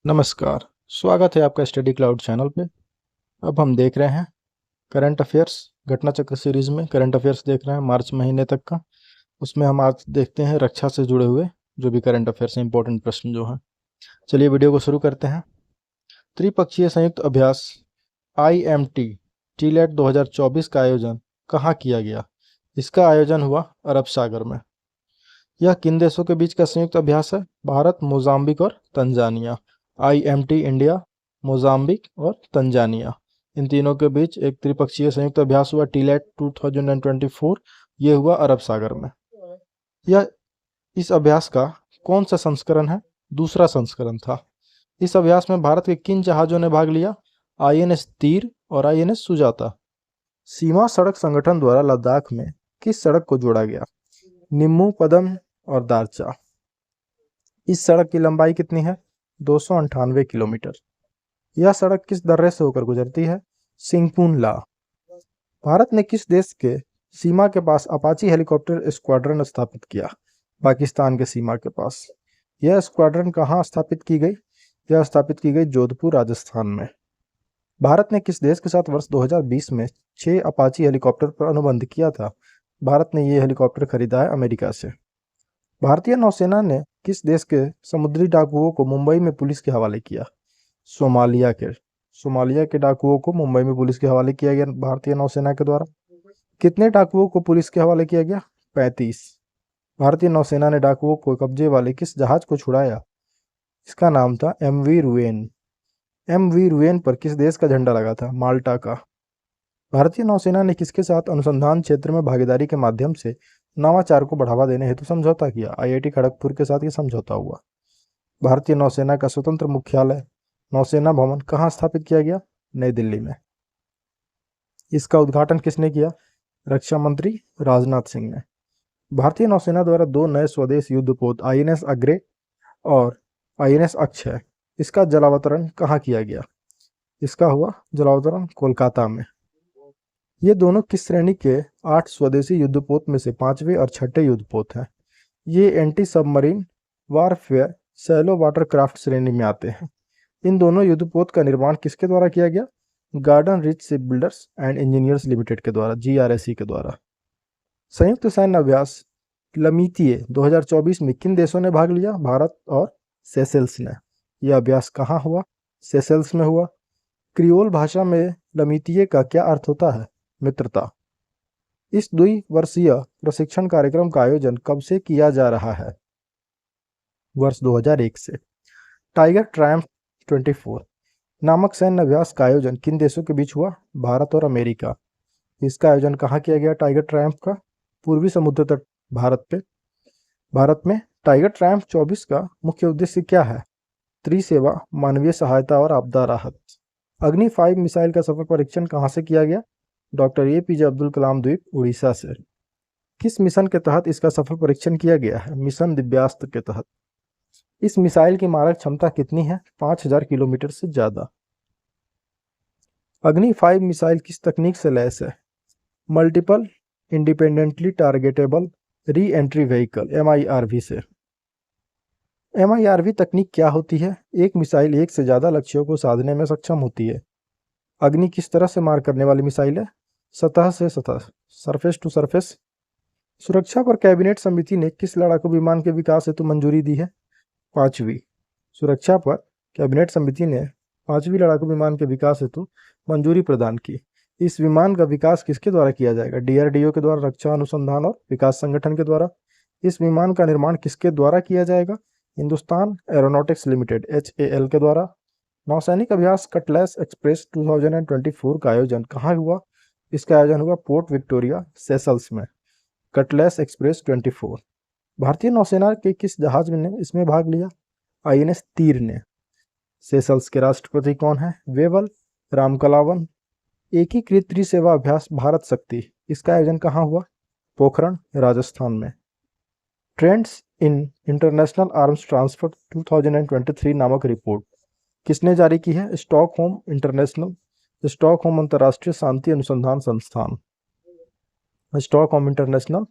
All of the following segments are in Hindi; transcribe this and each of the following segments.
नमस्कार। स्वागत है आपका स्टडी क्लाउड चैनल पे। अब हम देख रहे हैं करंट अफेयर्स घटना चक्र सीरीज में करंट अफेयर्स देख रहे हैं मार्च महीने तक का। उसमें हम आज देखते हैं रक्षा से जुड़े हुए जो भी करंट अफेयर्स हैं, इंपॉर्टेंट प्रश्न जो हैं। चलिए वीडियो को शुरू करते हैं। त्रिपक्षीय संयुक्त अभ्यास IMT टीलेट 2024 का आयोजन कहाँ किया गया? इसका आयोजन हुआ अरब सागर में। यह किन देशों के बीच का संयुक्त अभ्यास है? भारत, मोजाम्बिक और तंजानिया। IMT इंडिया, मोजाम्बिक और तंजानिया, इन तीनों के बीच एक त्रिपक्षीय संयुक्त अभ्यास हुआ टीलेट 2024। ये हुआ अरब सागर में। यह इस अभ्यास का कौन सा संस्करण है? दूसरा संस्करण था। इस अभ्यास में भारत के किन जहाजों ने भाग लिया? INS तीर और INS सुजाता। सीमा सड़क संगठन द्वारा लद्दाख में किस सड़क को जोड़ा गया? निम्मू, पदम और दारचा। इस सड़क की लंबाई कितनी है? 298 किलोमीटर। यह सड़क किस दर्रे से होकर गुजरती है? सिंगपून ला। भारत ने किस देश के सीमा के पास अपाची हेलीकॉप्टर स्क्वाड्रन स्थापित किया? पाकिस्तान के सीमा के पास। यह स्क्वाड्रन कहाँ स्थापित की गई? यह स्थापित की गई जोधपुर, राजस्थान में। भारत ने किस देश के साथ वर्ष 2020 में 6 अपाची हेलीकॉप्टर पर अनुबंध किया था? भारत ने ये हेलीकॉप्टर खरीदा है अमेरिका से। भारतीय नौसेना ने किस देश के समुद्री डाकुओं को मुंबई में पुलिस के हवाले किया? सोमालिया के डाकुओं को मुंबई में पुलिस के हवाले किया गया भारतीय नौसेना के द्वारा। कितने डाकुओं को पुलिस के हवाले किया गया? 35। भारतीय नौसेना ने डाकुओं को कब्जे वाले किस जहाज को छुड़ाया? इसका नाम था MV रुएन। MV रुएन पर किस देश का झंडा लगा था? माल्टा का। भारतीय नौसेना ने किसके साथ अनुसंधान क्षेत्र में भागीदारी के माध्यम से नवाचार को बढ़ावा देने हेतु समझौता किया? IIT खड़गपुर के साथ ये समझौता हुआ। भारतीय नौसेना का स्वतंत्र मुख्यालय नौसेना भवन कहाँ स्थापित किया गया? नई दिल्ली में। इसका उद्घाटन किसने किया? रक्षा मंत्री राजनाथ सिंह ने। भारतीय नौसेना द्वारा 2 नए स्वदेश युद्धपोत INS अग्रे और INS अक्षय, इसका जलावतरण कहाँ किया गया? इसका हुआ जलावतरण कोलकाता में। ये दोनों किस श्रेणी के 8 स्वदेशी युद्धपोत में से 5वें और 6ठे युद्धपोत हैं? ये anti submarine warfare shallow watercraft श्रेणी में आते हैं। इन दोनों युद्धपोत का निर्माण किसके द्वारा किया गया? Garden rich ship builders and engineers limited के द्वारा, GRSE के द्वारा। संयुक्त सैन्य अभ्यास लमीतिये 2024 में किन देशों ने भाग लिया? भारत और सेशेल्स ने। यह अभ्यास कहाँ हुआ? सेशेल्स में हुआ। क्रियोल भाषा में लमीतिये का क्या अर्थ होता है? मित्रता। इस द्विवर्षीय प्रशिक्षण कार्यक्रम का आयोजन कब से किया जा रहा है? वर्ष 2001 से। टाइगर ट्रायम्फ 24 नामक सैन्य अभ्यास का आयोजन किन देशों के बीच हुआ? भारत और अमेरिका। इसका आयोजन कहाँ किया गया टाइगर ट्रायम्फ का? पूर्वी समुद्र तट भारत में। टाइगर ट्रायम्फ 24 का मुख्य उद्देश्य क्या है? त्रिसेवा, मानवीय सहायता और आपदा राहत। अग्नि 5 मिसाइल का सफल परीक्षण कहाँ से किया गया? डॉक्टर APJ अब्दुल कलाम द्वीप, उड़ीसा से। किस मिशन के तहत इसका सफल परीक्षण किया गया है? मिशन दिव्यास्त्र के तहत। इस मिसाइल की मारक क्षमता कितनी है? 5000 किलोमीटर से ज्यादा। अग्नि 5 मिसाइल किस तकनीक से लैस है? Multiple independently targetable re entry vehicle, MIRV से। MIRV तकनीक क्या होती है? एक मिसाइल एक से ज्यादा लक्ष्यों को साधने में सक्षम होती है। अग्नि किस तरह से मार करने वाली मिसाइल है? सतह से सतह, सरफेस टू सरफेस। सुरक्षा पर कैबिनेट समिति ने किस लड़ाकू विमान के विकास हेतु मंजूरी दी है? 5वीं। सुरक्षा पर कैबिनेट समिति ने 5वीं लड़ाकू विमान के विकास हेतु मंजूरी प्रदान की। इस विमान का विकास किसके द्वारा किया जाएगा? DRDO के द्वारा, रक्षा अनुसंधान और विकास संगठन के द्वारा। इस विमान का निर्माण किसके द्वारा किया जाएगा? हिंदुस्तान एरोनॉटिक्स लिमिटेड, HAL के द्वारा। नौसैनिक अभ्यास कटलेस एक्सप्रेस 2024 का आयोजन कहाँ हुआ? इसका आयोजन हुआ पोर्ट विक्टोरिया, सेशल्स में। Cutlass express 24। भारतीय नौसेना के किस जहाज ने इसमें भाग लिया? INS तीर ने। सेशल्स के राष्ट्रपति कौन है? Wavell Ramkalawan. एकीकृत त्रिसेवा अभ्यास भारत शक्ति, इसका आयोजन कहाँ हुआ? पोखरण, राजस्थान में। Trends in international arms transfer 2023 नामक रिपोर्ट किसने जारी की है? स्टॉकहोम अंतर्राष्ट्रीय शांति अनुसंधान संस्थान, Stockholm international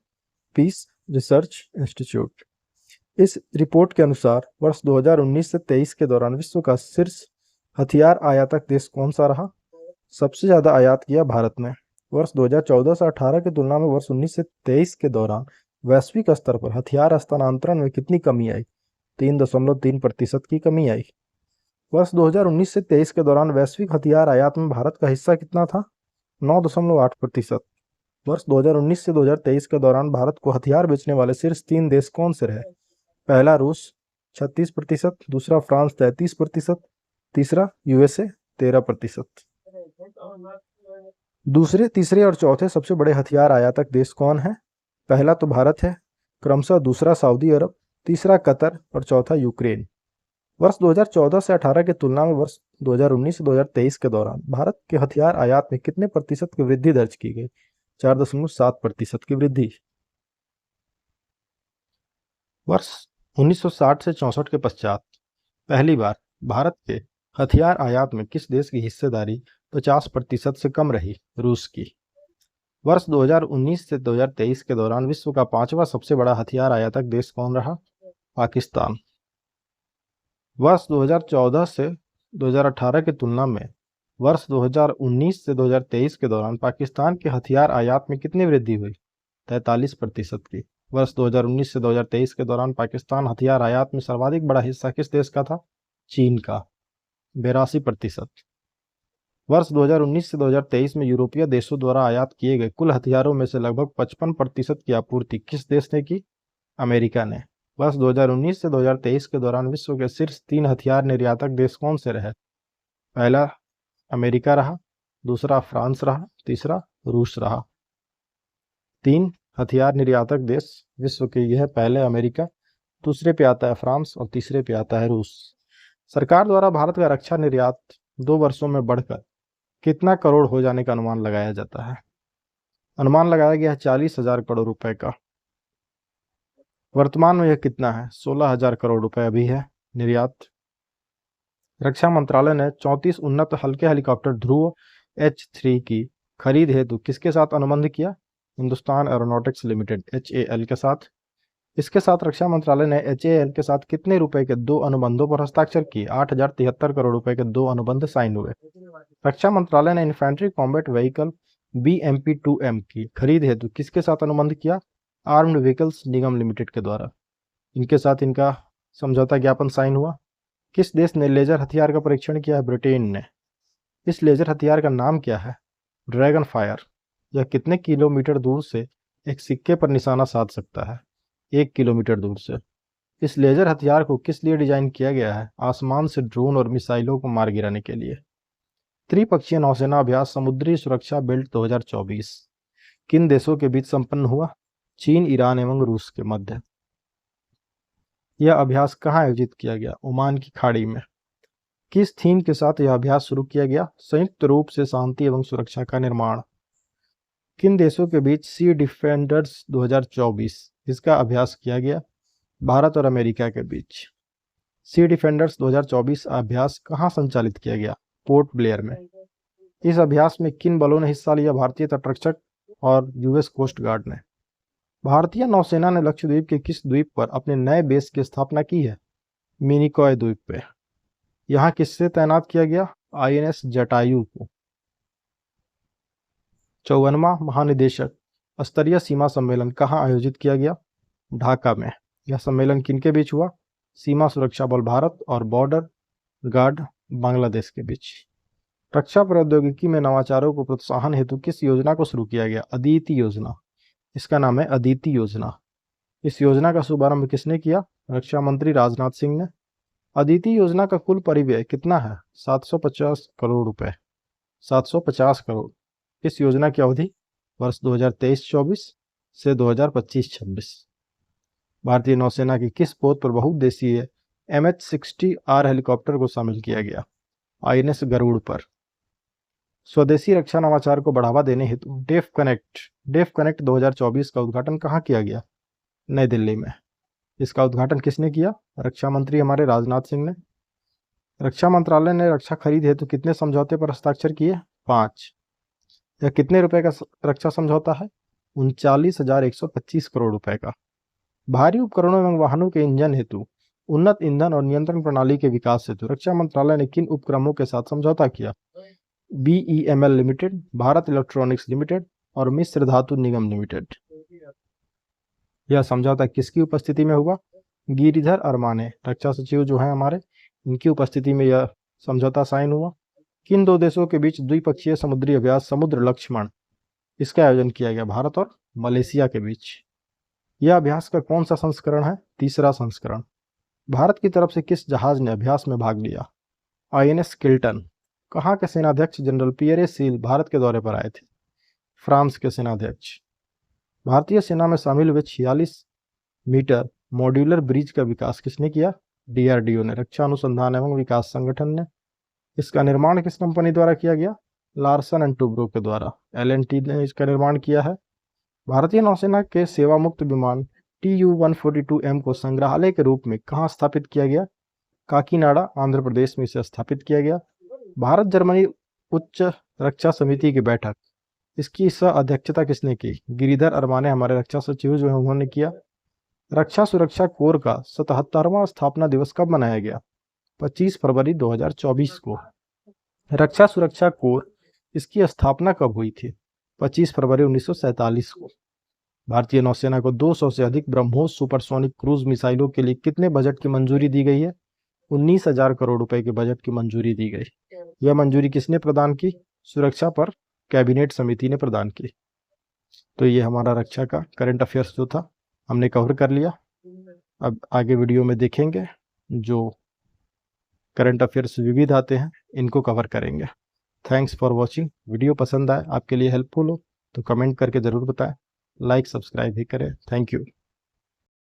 peace research institute. इस रिपोर्ट के अनुसार वर्ष 2019 से 23 के दौरान विश्व का शीर्ष हथियार आयातक देश कौन सा रहा? सबसे ज्यादा आयात किया भारत ने। वर्ष 2014 से 18 की तुलना में वर्ष 19 से 23 के दौरान वैश्विक स्तर पर हथियार हस्तांतरण में कितनी कमी आई? 3.3% की कमी आई। वर्ष 2019 से 23 के दौरान वैश्विक हथियार आयात में भारत का हिस्सा कितना था? 9.8%। वर्ष 2019 से 2023 के दौरान भारत को हथियार बेचने वाले शीर्ष 3 देश कौन से रहे? पहला रूस 36%, दूसरा फ्रांस 33%, तीसरा यूएसए 13%। दूसरे, तीसरे और चौथे सबसे बड़े हथियार आयातक देश कौन है? पहला तो भारत है, क्रमशः दूसरा सऊदी अरब, तीसरा कतर और चौथा यूक्रेन। वर्ष 2014 से 18 की तुलना में वर्ष 2019 से 2023 के दौरान भारत के हथियार आयात में कितने प्रतिशत की वृद्धि दर्ज की गई? 4.7% की वृद्धि। वर्ष 1960 से 64 के पश्चात पहली बार भारत के हथियार आयात में किस देश की हिस्सेदारी 50% से कम रही? रूस की। वर्ष 2019 से 2023 के दौरान विश्व का 5वां सबसे बड़ा हथियार आयातक देश कौन रहा? पाकिस्तान। वर्ष 2014 से 2018 की तुलना में वर्ष 2019 से 2023 के दौरान पाकिस्तान के हथियार आयात में कितनी वृद्धि हुई? 43% की। वर्ष 2019 से 2023 के दौरान पाकिस्तान हथियार आयात में सर्वाधिक बड़ा हिस्सा किस देश का था? चीन का, 82%। वर्ष 2019 से 2023 में यूरोपीय देशों द्वारा आयात किए गए कुल हथियारों में से लगभग 55% की आपूर्ति किस देश ने की? अमेरिका ने। वर्ष 2019 से 2023 के दौरान विश्व के शीर्ष 3 हथियार निर्यातक देश कौन से रहे? पहला अमेरिका रहा, दूसरा फ्रांस रहा, तीसरा रूस रहा। 3 हथियार निर्यातक देश विश्व के यह पहले अमेरिका, दूसरे पे आता है फ्रांस और तीसरे पे आता है रूस। सरकार द्वारा भारत का रक्षा निर्यात 2 वर्षों में बढ़कर कितना करोड़ हो जाने का अनुमान लगाया जाता है? अनुमान लगाया गया है 40,000 करोड़ रुपए का। वर्तमान में यह कितना है? 16,000 करोड़ रुपए अभी है निर्यात। रक्षा मंत्रालय ने 34 उन्नत हल्के हेलीकॉप्टर ध्रुव H-3 की खरीद हेतु किसके साथ अनुबंध किया? हिंदुस्तान एरोनॉटिक्स लिमिटेड HAL के साथ। इसके साथ रक्षा मंत्रालय ने HAL के साथ कितने रुपए के 2 अनुबंधों पर हस्ताक्षर किए? 8,073 करोड़ रुपए के 2 अनुबंध साइन हुए। रक्षा मंत्रालय ने इन्फेंट्री कॉम्बैट व्हीकल BMP-2M की खरीद हेतु किसके साथ अनुबंध किया? आर्म्ड व्हीकल्स निगम लिमिटेड के द्वारा। इनके साथ इनका समझौता ज्ञापन साइन हुआ। किस देश ने लेजर हथियार का परीक्षण किया है? ब्रिटेन ने। इस लेजर हथियार का नाम क्या है? Dragon fire. यह कितने किलोमीटर दूर से एक सिक्के पर निशाना साध सकता है? 1 किलोमीटर दूर से। इस लेजर हथियार को किस लिए डिजाइन किया गया है? आसमान से ड्रोन और मिसाइलों को मार गिराने के लिए। त्रिपक्षीय नौसेना अभ्यास समुद्री सुरक्षा बेल्ट 2024 किन देशों के बीच संपन्न हुआ? चीन, ईरान एवं रूस के मध्य। यह अभ्यास कहाँ आयोजित किया गया? ओमान की खाड़ी में। किस थीम के साथ यह अभ्यास शुरू किया गया? संयुक्त रूप से शांति एवं सुरक्षा का निर्माण। किन देशों के बीच सी डिफेंडर्स 2024 इसका अभ्यास किया गया? भारत और अमेरिका के बीच। सी डिफेंडर्स 2024 अभ्यास कहाँ संचालित किया गया? पोर्ट ब्लेयर में। इस अभ्यास में किन बलों ने हिस्सा लिया? भारतीय तटरक्षक और यूएस कोस्ट गार्ड ने। भारतीय नौसेना ने लक्षद्वीप के किस द्वीप पर अपने नए बेस की स्थापना की है? मिनिकॉय द्वीप पे। यहाँ किससे तैनात किया गया? INS जटायु को। 54वां महानिदेशक स्तरीय सीमा सम्मेलन कहाँ आयोजित किया गया? ढाका में। यह सम्मेलन किनके बीच हुआ? सीमा सुरक्षा बल भारत और बॉर्डर गार्ड बांग्लादेश के बीच। रक्षा प्रौद्योगिकी में नवाचारों को प्रोत्साहन हेतु किस योजना को शुरू किया गया? अदिति योजना। इसका नाम है अदिति योजना। इस योजना का शुभारंभ किसने किया? रक्षा मंत्री राजनाथ सिंह ने। अदिति योजना का कुल परिव्यय कितना है? 750 करोड़ रुपए। 750 करोड़। इस योजना की अवधि वर्ष 2023-24 से 2025-26। भारतीय नौसेना की किस पोत पर बहुउद्देशीय MH-60R हेलीकॉप्टर को शामिल किया गया? INS गरुड़ पर। स्वदेशी रक्षा नवाचार को बढ़ावा देने हेतु डेफ कनेक्ट 2024 का उद्घाटन कहाँ किया गया? नई दिल्ली में। इसका उद्घाटन किसने किया? रक्षा मंत्री हमारे राजनाथ सिंह ने। रक्षा मंत्रालय ने रक्षा खरीद हेतु कितने समझौते पर हस्ताक्षर किए? 5। यह कितने रुपए का रक्षा समझौता है? 39,125 करोड़ रुपए का। भारी उपकरणों एवं वाहनों के इंजन हेतु उन्नत ईंधन और नियंत्रण प्रणाली के विकास हेतु रक्षा मंत्रालय ने किन उपक्रमों के साथ समझौता किया? BEML limited, Bharat electronics limited और मिश्र धातु निगम लिमिटेड। यह समझौता किसकी उपस्थिति में हुआ? गिरिधर अरमाने, रक्षा सचिव जो है हमारे, इनकी उपस्थिति में यह समझौता साइन हुआ। किन दो देशों के बीच द्विपक्षीय समुद्री अभ्यास समुद्र लक्ष्मण, इसका आयोजन किया गया? भारत और मलेशिया के बीच। यह अभ्यास का कौन सा संस्करण है? तीसरा संस्करण। भारत की तरफ से किस जहाज ने अभ्यास में भाग लिया? INS किल्टन। कहाँ के सेनाध्यक्ष जनरल पियरे सील भारत के दौरे पर आए थे? फ्रांस के सेनाध्यक्ष। भारतीय सेना में शामिल हुए 46 मीटर मॉड्यूलर ब्रिज का विकास किसने किया? DRDO ने, रक्षा अनुसंधान एवं विकास संगठन ने। इसका निर्माण किस कंपनी द्वारा किया गया? लार्सन एंड टुब्रो के द्वारा, LNT ने इसका निर्माण किया है। भारतीय नौसेना के सेवामुक्त विमान TU-142M को संग्रहालय के रूप में कहाँ स्थापित किया गया? काकीनाडा, आंध्र प्रदेश में इसे स्थापित किया गया। भारत जर्मनी उच्च रक्षा समिति की बैठक, इसकी सह अध्यक्षता किसने की? गिरिधर अरमाने, हमारे रक्षा सचिव जो है उन्होंने किया। रक्षा सुरक्षा कोर का 77वां स्थापना दिवस कब मनाया गया? 25 फरवरी 2024 को। रक्षा सुरक्षा कोर, इसकी स्थापना कब हुई थी? 25 फरवरी 1947 को। भारतीय नौसेना को 200 से अधिक ब्रह्मोस सुपरसोनिक क्रूज मिसाइलों के लिए कितने बजट की मंजूरी दी गई है? 19,000 करोड़ रुपए के बजट की मंजूरी दी गई। यह मंजूरी किसने प्रदान की? सुरक्षा पर कैबिनेट समिति ने प्रदान की। तो ये हमारा रक्षा का करंट अफेयर्स जो था हमने कवर कर लिया। अब आगे वीडियो में देखेंगे जो करंट अफेयर्स विविध आते हैं, इनको कवर करेंगे। Thanks for watching. वीडियो पसंद आए, आपके लिए हेल्पफुल हो तो कमेंट करके ज़रूर बताएं, लाइक सब्सक्राइब भी करें। Thank you.